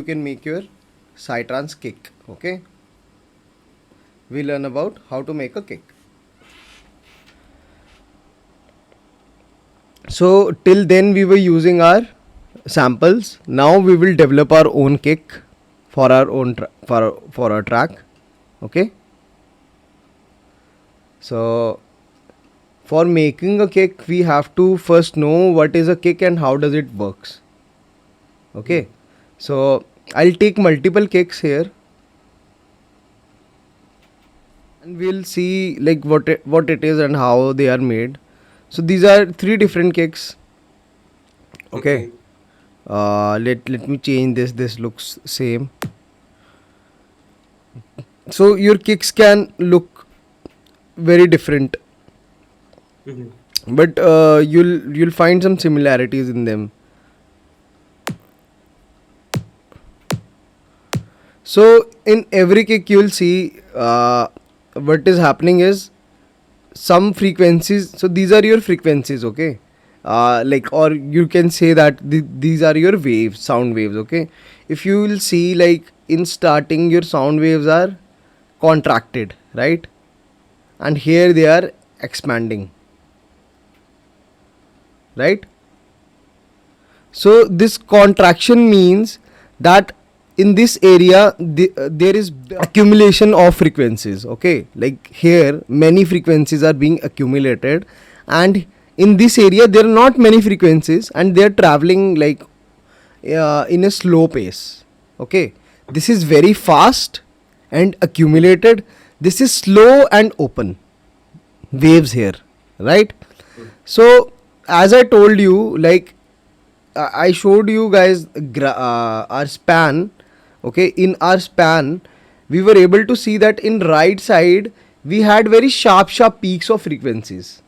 you can make your psytrance kick. Okay, we learn about how to make a kick. So till then we were using our samples. Now we will develop our own kick for our own for our track. Okay, so for making a kick we have to first know what is a kick and how does it works. Okay, so I'll take multiple kicks here and we'll see like what it is and how they are made. So these are three different kicks. Okay. Let me change this looks same. So your kicks can look very different, but you'll find some similarities in them. So in every kick you'll see what is happening is some frequencies. So these are your frequencies. Okay, like, or you can say that these are your waves, sound waves. Okay, if you will see, like, in starting your sound waves are contracted, right, and here they are expanding, right. So this contraction means that in this area there is accumulation of frequencies. Okay, like here many frequencies are being accumulated, and in this area there are not many frequencies and they are traveling like in a slow pace. Okay, this is very fast and accumulated. This is slow and open waves here, right. So as I told you, like, I showed you guys our span. Okay, in our span we were able to see that in right side we had very sharp peaks of frequencies,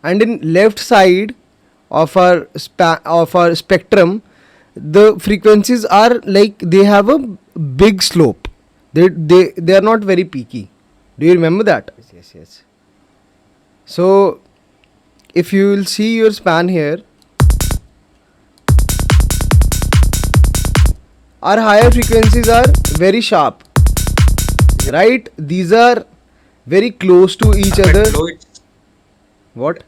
and in left side of our spectrum the frequencies are like they have a big slope. They are not very peaky. Do you remember that? Yes. So if you will see your span here, our higher frequencies are very sharp, right. These are very close to each But other. below it, What?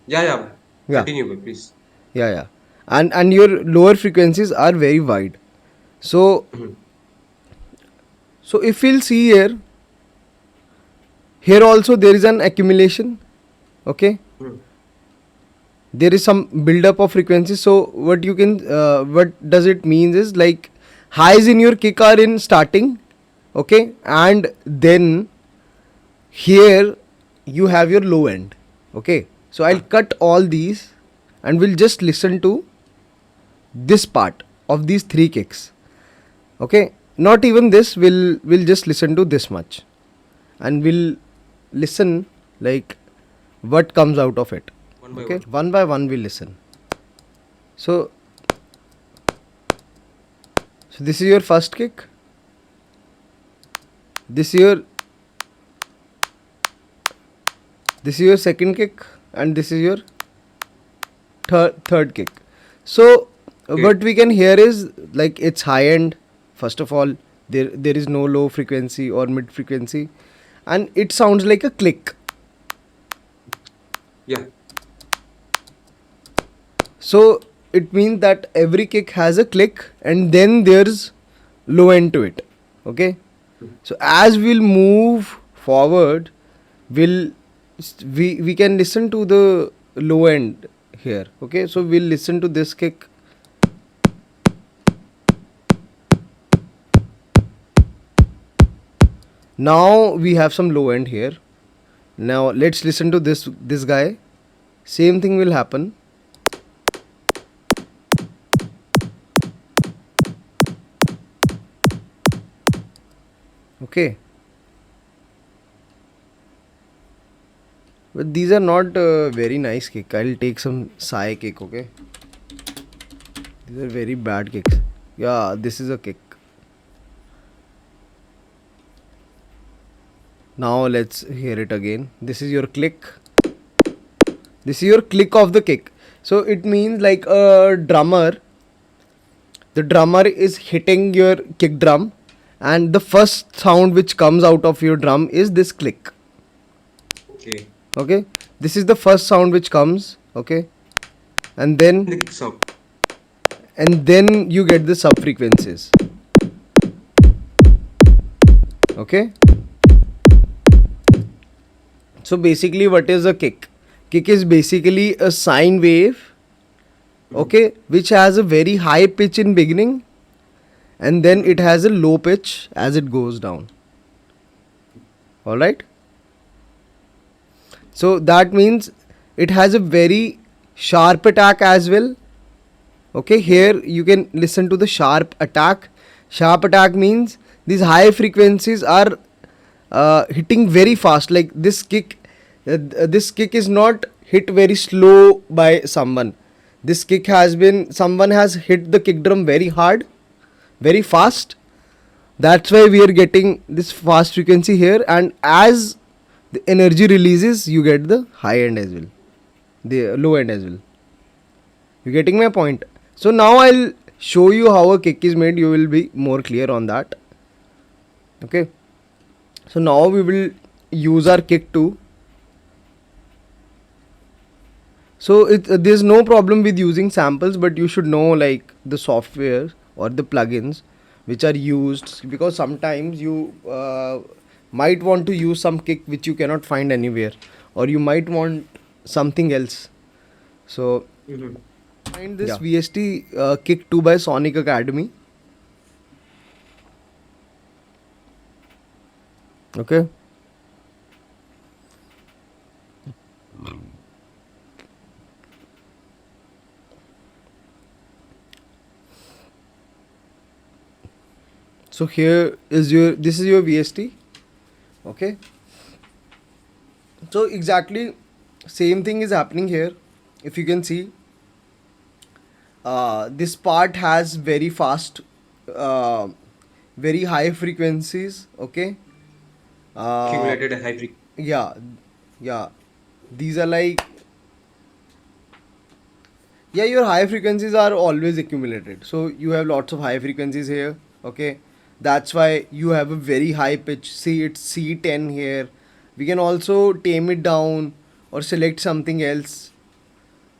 yeah. Yeah, Continue, bro, please. yeah. And your lower frequencies are very wide. So if we'll see here, here also there is an accumulation. Okay, Hmm. there is some build-up of frequencies. So what does it means is, like, highs in your kick are in starting. Okay, and then here you have your low end. Okay, so I'll Ah, cut all these and we'll just listen to this part of these three kicks. Okay, not even this, we'll just listen to this much and we'll listen, like, what comes out of it. one by Okay, one. one by one we'll listen. So this is your first kick, this is your second kick, and this is your third kick. So Okay. what we can hear is, like, it's high end. First of all, there is no low frequency or mid frequency, and it sounds like a click. Yeah. So it means that every kick has a click and then there's low end to it. Okay, so as we'll move forward, we'll we can listen to the low end here. Okay, so we'll listen to this kick. Now we have some low end here. Now let's listen to this guy. Same thing will happen. Okay, but these are not very nice kick. I'll take some Sai kick. Okay, these are very bad kicks. Yeah, this is a kick. Now let's hear it again. This is your click. This is your click of the kick. So it means, like, a drummer the drummer is hitting your kick drum, and the first sound which comes out of your drum is this click. Okay. Okay, this is the first sound which comes. Okay, and then The kick sound. you get the sub frequencies. Okay, so basically what is a kick? Kick is basically a sine wave, okay, which has a very high pitch in beginning, and then it has a low pitch as it goes down. All right, so that means it has a very sharp attack as well. Okay, here you can listen to the sharp attack. Sharp attack means these high frequencies are hitting very fast. Like this kick is not hit very slow by someone. This kick has been, someone has hit the kick drum very hard, very fast. That's why we are getting this fast frequency here, and as the energy releases, you get the high end as well, the low end as well. You getting my point? So now I'll show you how a kick is made. You will be more clear on that. Okay. So now we will use our kick too. So there's no problem with using samples, but you should know like the software or the plugins which are used, because sometimes you might want to use some kick which you cannot find anywhere, or you might want something else. So Mhm. find this Yeah. VST Kick 2 by Sonic Academy. Okay. So here is your, this is your VST. Okay. So exactly same thing is happening here. If you can see, this part has very fast, uh, very high frequencies. Okay. Uh, Accumulated high frequency. yeah, yeah. These are like, yeah, your high frequencies are always accumulated. So you have lots of high frequencies here. Okay. That's why you have a very high pitch. See, it's C10 here. We can also tame it down or select something else.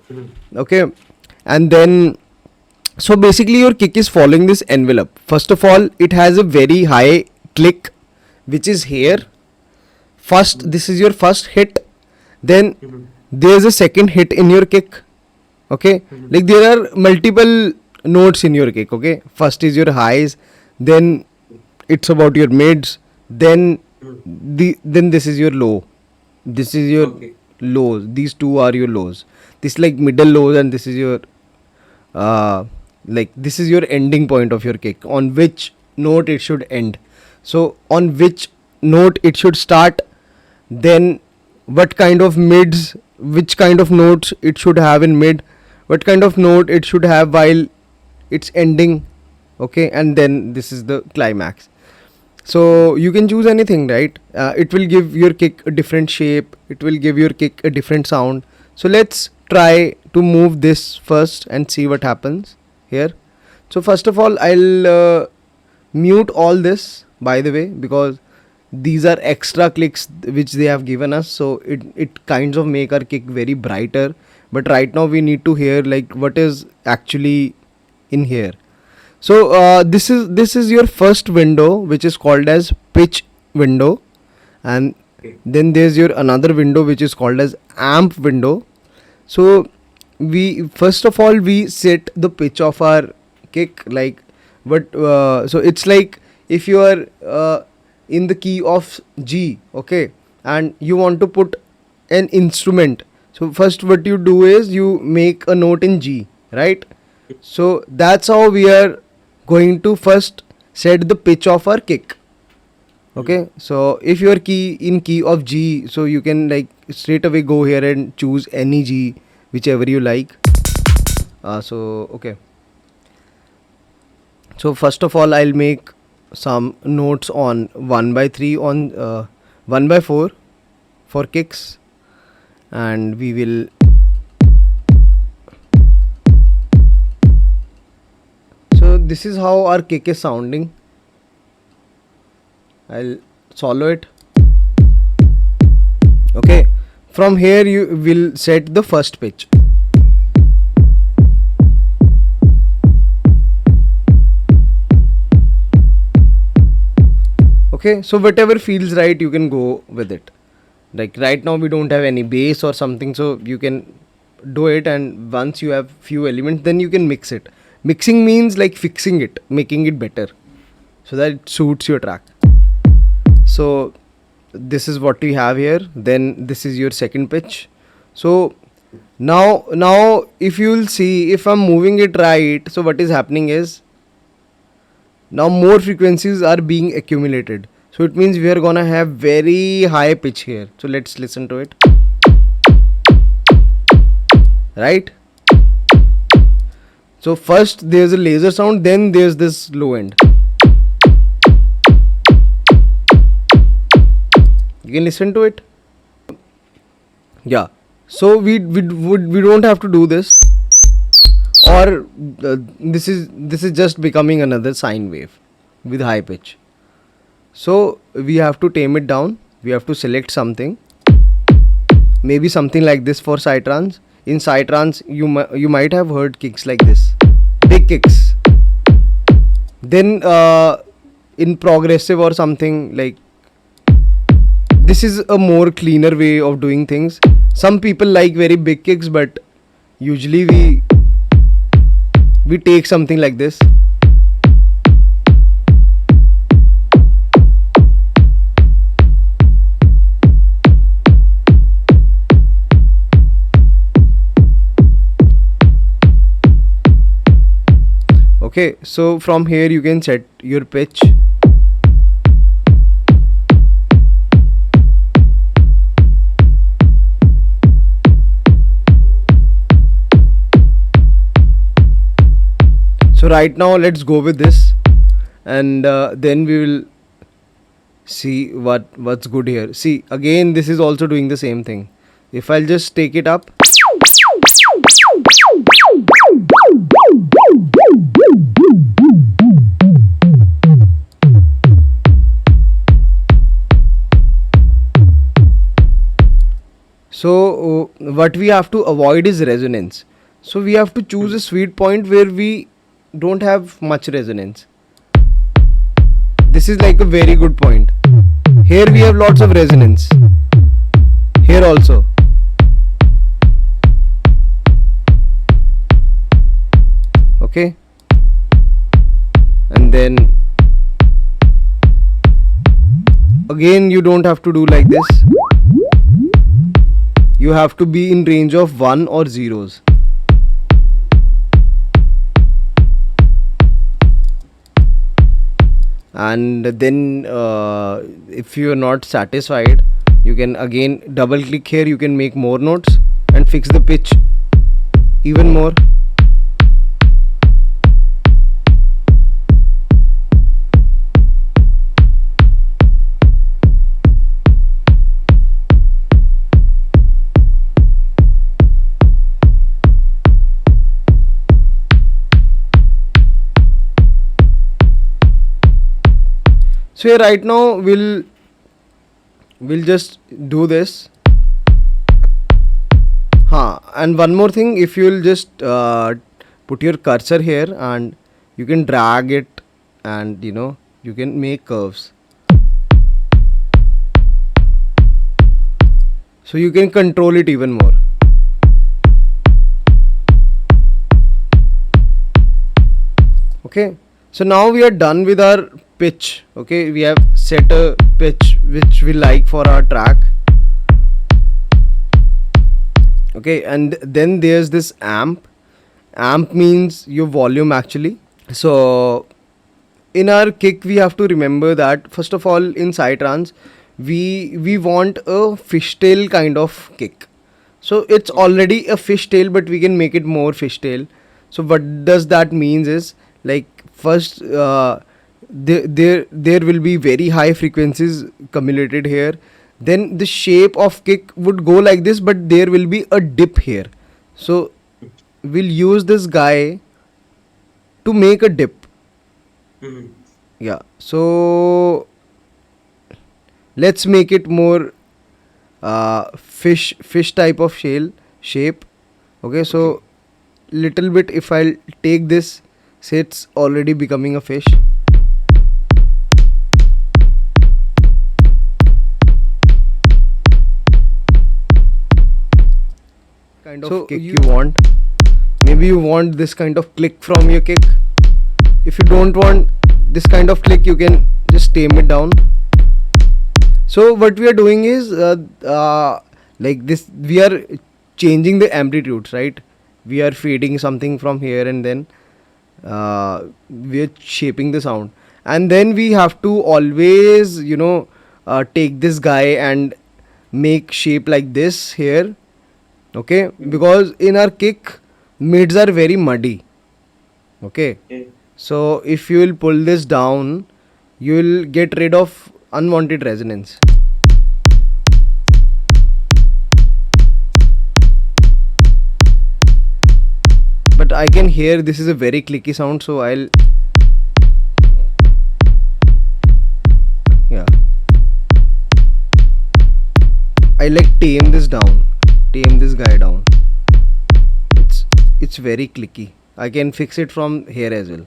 Mhm. Okay. And then, so basically your kick is following this envelope. First of all, it has a very high click which is here. First, this is your first hit. Then Mhm. there's a second hit in your kick. Okay, Mhm. like there are multiple notes in your kick. Okay, first is your highs, then it's about your mids, then Mhm. then this is your low, this is your Okay. lows. These two are your lows. This like middle lows, and this is your uh like this is your ending point of your kick, on which note it should end. So on which note it should start, then what kind of mids, which kind of notes it should have in mid, what kind of note it should have while it's ending. Okay, and then this is the climax. So you can choose anything, right? It will give your kick a different shape, it will give your kick a different sound. So let's try to move this first and see what happens here. So first of all, I'll mute all this, by the way, because these are extra clicks which they have given us, so it kinds of make our kick very brighter. But right now we need to hear like what is actually in here. So this is your first window, which is called as pitch window, and Okay. then there's your another window which is called as amp window. So we first of all we set the pitch of our kick, like what so it's like if you are in the key of G, okay, and you want to put an instrument. So first what you do is you make a note in G, right? So that's how we are going to first set the pitch of our kick. Mhm. Okay, so if you are key in key of G, so you can like straight away go here and choose any G, whichever you like. So okay, so first of all I'll make some notes on 1 by 3 on 1 by 4 for kicks, and we will, so this is how our kick is sounding. I'll swallow it. Okay, from here you will set the first pitch. Okay, so whatever feels right, you can go with it. Like right now we don't have any bass or something, so you can do it, and once you have few elements, then you can mix it. Mixing means like fixing it, making it better, so that it suits your track. So this is what we have here. Then this is your second pitch. So now if you will see, if I'm moving it right, so what is happening is now more frequencies are being accumulated, so it means we are gonna have very high pitch here. So let's listen to it. Right, so first there's a laser sound, then there's this low end. You can listen to it. Yeah, so we don't have to do this, or this is just becoming another sine wave with high pitch. So we have to tame it down. We have to select something, maybe something like this for psytrance. In psytrance you might have heard kicks like this, big kicks. Then in progressive or something like this is a more cleaner way of doing things. Some people like very big kicks, but usually we take something like this. Okay, so from here you can set your pitch. So right now let's go with this, and then we will see what's good here. See, again this is also doing the same thing. If I'll just take it up, so what we have to avoid is resonance. So we have to choose a sweet point where we don't have much resonance. This is like a very good point. Here we have lots of resonance. Here also. Okay. And then again you don't have to do like this. You have to be in range of 1 or zeros. And then if you are not satisfied, you can again double click here. You can make more notes and fix the pitch even more. So here right now we'll just do this. And one more thing, if you'll just put your cursor here and you can drag it, and you can make curves, so you can control it even more. Okay, so now we are done with our pitch. Okay, we have set a pitch which we like for our track. Okay, and then there's this amp. Amp means your volume actually. So in our kick we have to remember that first of all in psytrance we want a fishtail kind of kick. So it's already a fishtail, but we can make it more fishtail. So what does that means is, like, first there will be very high frequencies accumulated here. Then the shape of kick would go like this, but there will be a dip here. So we'll use this guy to make a dip. Mm-hmm. Yeah, so let's make it more fish type of shell shape. Okay, so Okay. little bit, if I'll take this, say it's already becoming a fish. Kind of So kick you- you want. Maybe you want this kind of click from your kick. If you don't want this kind of click, you can just tame it down. So what we are doing is like this, we are changing the amplitudes, right? We are feeding something from here, and then we are shaping the sound, and then we have to always, take this guy and make shape like this here. Okay, because in our kick, mids are very muddy. Okay, Okay. so if you will pull this down, you will get rid of unwanted resonance. But I can hear this is a very clicky sound, so I'll, yeah, I like tame this down, tame this guy down. It's it's very clicky. I can fix it from here as well.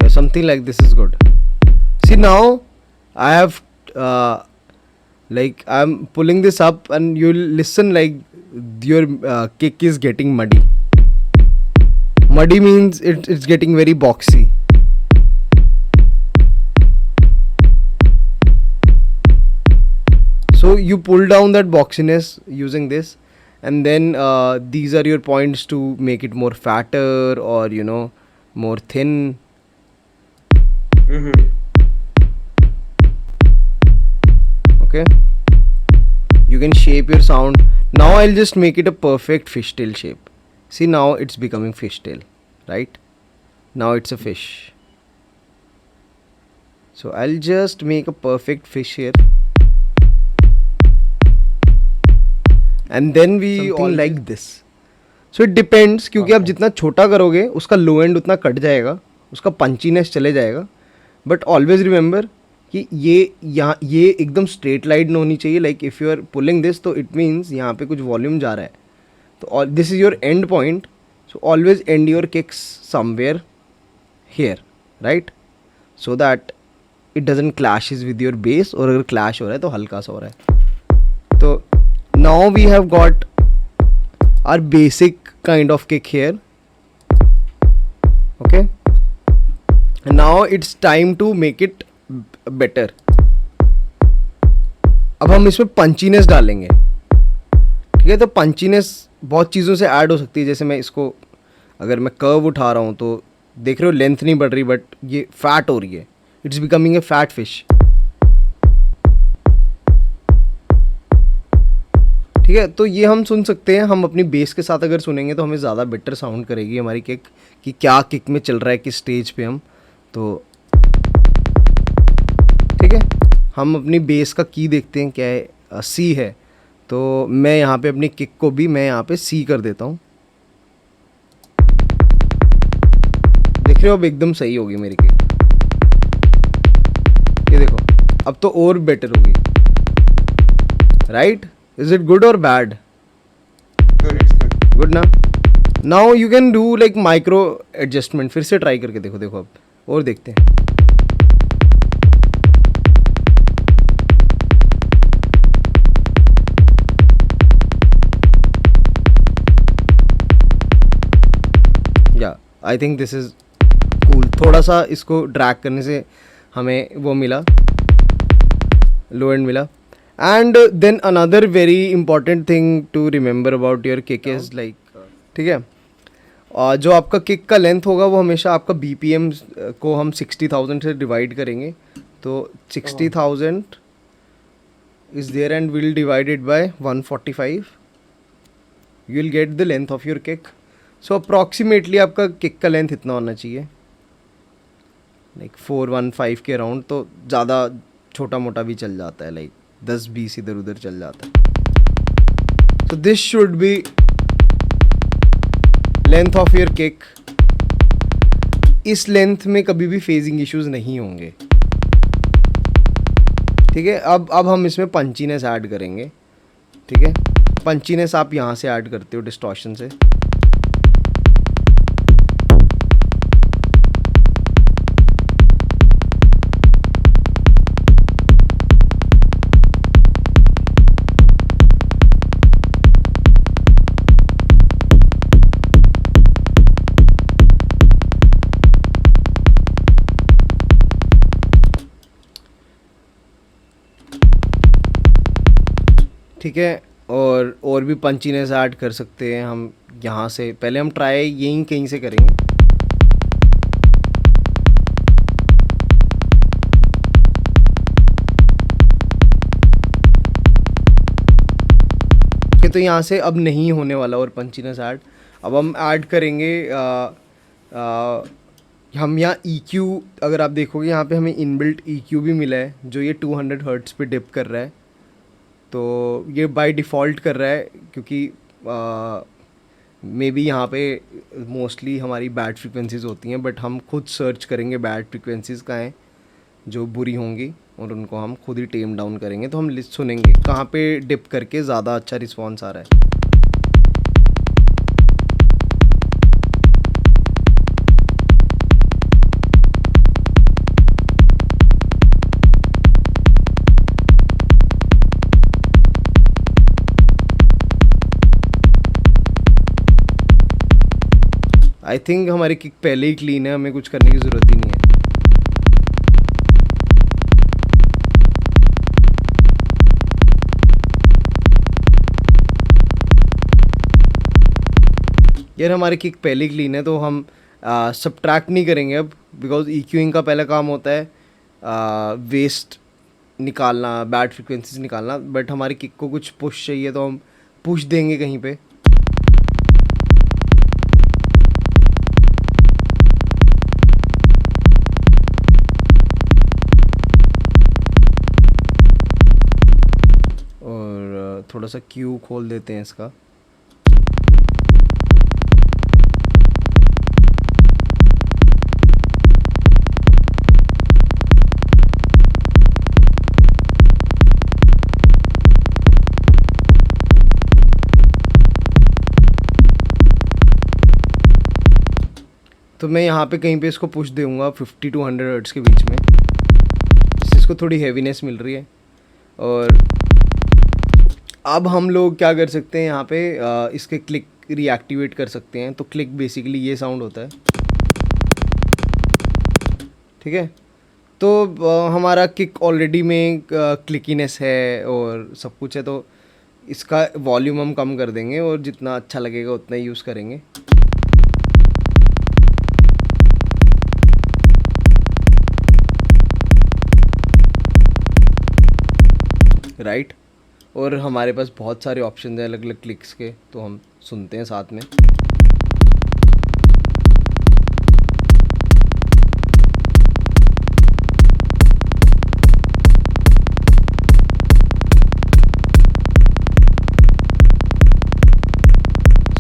Yeah, something like this is good. See, now I have like I'm pulling this up, and you'll listen like your kick is getting muddy. Muddy means it's getting very boxy. So you pull down that boxiness using this, and then these are your points to make it more fatter, or more thin. Mm-hmm. Okay, you can shape your sound. Now I'll just make it a perfect fishtail shape. See, now it's becoming fishtail, right? Now it's a fish. So I'll just make a perfect fish here, and then we all like this. So it depends, क्योंकि आप जितना छोटा करोगे उसका लो and उतना cut जाएगा, उसका पंचीनेस चले जाएगा. बट ऑलवेज रिमेंबर कि ये एकदम स्ट्रेट लाइन होनी चाहिए. Like if you are pulling this, तो इट मीन्स यहाँ पे कुछ वॉल्यूम जा रहा है. तो this is your end point. So always end your kicks somewhere here, right, so that it doesn't clashes with your base. और अगर क्लैश हो रहा है तो हल्का सा हो रहा है. तो now we have got our basic kind of kick here. Okay, now it's time to make it better. अब हम इसमें पंचीनेस डालेंगे. ठीक है, तो पंचीनेस बहुत चीज़ों से ऐड हो सकती है. जैसे मैं इसको, अगर मैं कर्व उठा रहा हूँ तो देख रहे हो लेंथ नहीं बढ़ रही, बट ये फैट हो रही है. It's becoming a fat fish. ठीक है, तो ये हम सुन सकते हैं. हम अपनी बेस के साथ अगर सुनेंगे तो हमें ज़्यादा बेटर साउंड करेगी हमारी किक, कि क्या किक में चल रहा है, किस स्टेज पे हम. तो ठीक है, हम अपनी बेस का की देखते हैं क्या है. सी है, तो मैं यहाँ पे अपनी किक को भी मैं यहाँ पे सी कर देता हूँ. देख रहे हो, अब एकदम सही होगी मेरी किक. ये देखो, अब तो और बेटर होगी. Right, is it good or bad? Good, it's good. Good ना. Now you can do like micro adjustment. फिर से ट्राई करके देखो. देखो अब और देखते हैं. या I think this is cool. थोड़ा सा इसको ड्रैग करने से हमें वो मिला, लो एंड मिला. And then another very important thing to remember about your kick is like, ठीक है, जो आपका किक का लेंथ होगा वो हमेशा आपका BPM को हम 60,000 से डिवाइड करेंगे. तो 60,000 is there and we'll divide it by 145. You will get the length of your kick. So approximately आपका kick का length इतना होना चाहिए, like 415 के अराउंड. तो ज़्यादा छोटा मोटा भी चल जाता है, like 10-20 इधर उधर चल जाता है. So this should be length of your kick. इस लेंथ में कभी भी फेजिंग इश्यूज नहीं होंगे. ठीक है. अब हम इसमें पंचीनेस ऐड करेंगे. ठीक है. पंचीनेस आप यहाँ से ऐड करते हो डिस्टॉर्शन से. ठीक है. और भी पंचीनेस ऐड कर सकते हैं हम यहाँ से. पहले हम ट्राई यहीं कहीं से करेंगे. कि तो यहाँ से अब नहीं होने वाला और पंचीनेस ऐड. अब हम ऐड करेंगे हम यहाँ EQ. अगर आप देखोगे यहाँ पे हमें इनबिल्ट EQ भी मिला है जो ये 200 हर्ट्ज़ पे डिप कर रहा है. तो ये बाय डिफ़ॉल्ट कर रहा है क्योंकि मे बी यहाँ पे मोस्टली हमारी बैड फ्रीक्वेंसीज़ होती हैं. बट हम खुद सर्च करेंगे बैड फ्रीक्वेंसीज़ कहाँ हैं जो बुरी होंगी और उनको हम खुद ही टेम डाउन करेंगे. तो हम लिस्ट सुनेंगे कहाँ पे डिप करके ज़्यादा अच्छा रिस्पॉन्स आ रहा है. आई थिंक हमारी किक पहले ही क्लीन है, हमें कुछ करने की ज़रूरत ही नहीं है. यार हमारी किक पहले ही क्लीन है तो हम सब्ट्रैक्ट नहीं करेंगे अब. बिकॉज EQing का पहला काम होता है वेस्ट निकालना, बैड फ्रिक्वेंसीज निकालना. बट हमारी किक को कुछ पुश चाहिए तो हम पुश देंगे कहीं पे. थोड़ा सा क्यू खोल देते हैं इसका. तो मैं यहाँ पे कहीं पे इसको पुश दूंगा 50 to 100 हर्ट्ज़ के बीच में, जिससे इसको थोड़ी हैवीनेस मिल रही है. और अब हम लोग क्या कर सकते हैं यहाँ पे इसके क्लिक रीएक्टिवेट कर सकते हैं. तो क्लिक बेसिकली ये साउंड होता है. ठीक है. तो हमारा किक ऑलरेडी में क्लिकीनेस है और सब कुछ है. तो इसका वॉल्यूम हम कम कर देंगे और जितना अच्छा लगेगा उतना ही यूज़ करेंगे. राइट. और हमारे पास बहुत सारे ऑप्शन हैं अलग अलग क्लिक्स के, तो हम सुनते हैं साथ में.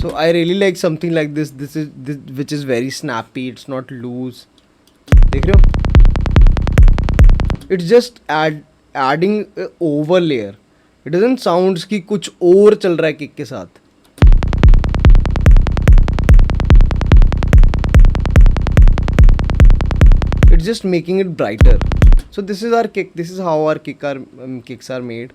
So I really like something like this. This which is very snappy. It's not loose. देख रहे हो? It's just adding over layer. It doesn't sounds कि कुछ और चल रहा है किक के साथ. It's just making it brighter. So this is our kick. This is how our kicks are made.